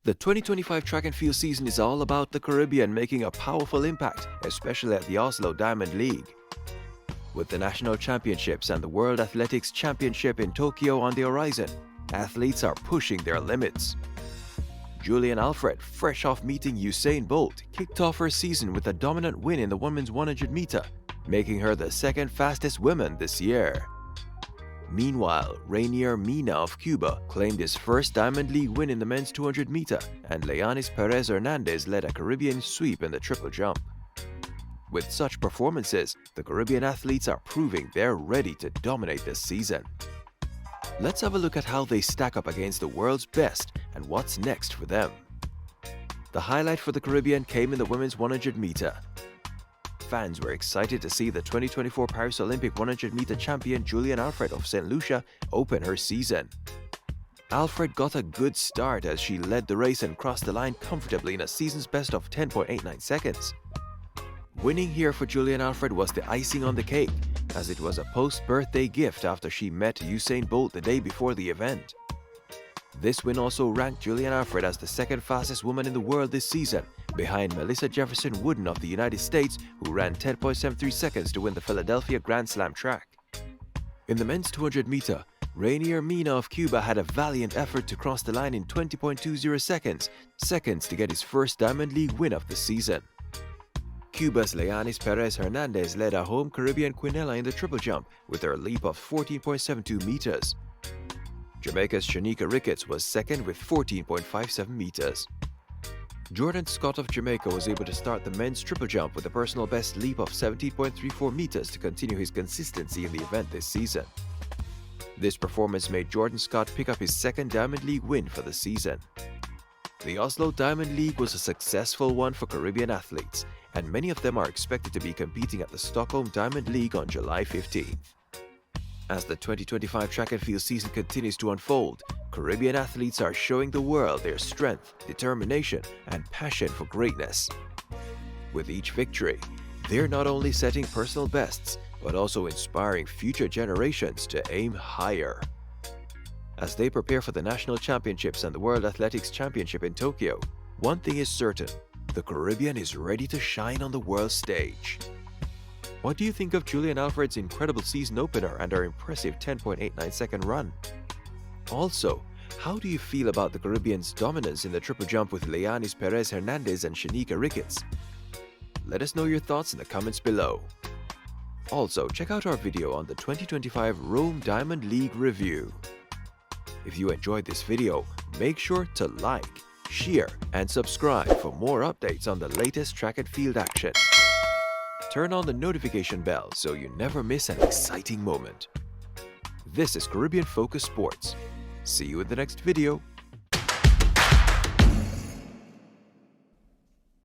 The 2025 track and field season is all about the Caribbean making a powerful impact, especially at the Oslo Diamond League. With the National Championships and the World Athletics Championship in Tokyo on the horizon, athletes are pushing their limits. Julien Alfred, fresh off meeting Usain Bolt, kicked off her season with a dominant win in the women's 100 meter, making her the second fastest woman this year. Meanwhile, Reynier Mena of Cuba claimed his first Diamond League win in the men's 200 meter, and Leyanis Pérez Hernández led a Caribbean sweep in the triple jump. With such performances, the Caribbean athletes are proving they're ready to dominate this season. Let's have a look at how they stack up against the world's best and what's next for them. The highlight for the Caribbean came in the women's 100 meter. Fans were excited to see the 2024 Paris Olympic 100 meter champion Julien Alfred of St. Lucia open her season. Alfred got a good start as she led the race and crossed the line comfortably in a season's best of 10.89 seconds. Winning here for Julien Alfred was the icing on the cake, as it was a post-birthday gift after she met Usain Bolt the day before the event. This win also ranked Julien Alfred as the second fastest woman in the world this season, behind Melissa Jefferson-Wooden of the United States, who ran 10.73 seconds to win the Philadelphia Grand Slam track. In the men's 200 meter, Reynier Mena of Cuba had a valiant effort to cross the line in 20.20 seconds to get his first Diamond League win of the season. Cuba's Leyanis Pérez Hernández led a home Caribbean quinella in the triple jump with her leap of 14.72 meters. Jamaica's Shanika Ricketts was second with 14.57 meters. Jordan Scott of Jamaica was able to start the men's triple jump with a personal best leap of 17.34 meters to continue his consistency in the event this season. This performance made Jordan Scott pick up his second Diamond League win for the season. The Oslo Diamond League was a successful one for Caribbean athletes, and many of them are expected to be competing at the Stockholm Diamond League on July 15th. As the 2025 track and field season continues to unfold, Caribbean athletes are showing the world their strength, determination, and passion for greatness. With each victory, they're not only setting personal bests, but also inspiring future generations to aim higher. As they prepare for the National Championships and the World Athletics Championship in Tokyo, one thing is certain: the Caribbean is ready to shine on the world stage. What do you think of Julien Alfred's incredible season opener and her impressive 10.89 second run? Also, how do you feel about the Caribbean's dominance in the triple jump with Leyanis Pérez Hernández and Shanika Ricketts? Let us know your thoughts in the comments below. Also, check out our video on the 2025 Rome Diamond League review. If you enjoyed this video, make sure to like, share, and subscribe for more updates on the latest track and field action. Turn on the notification bell so you never miss an exciting moment. This is Caribbean Focus Sports. See you in the next video.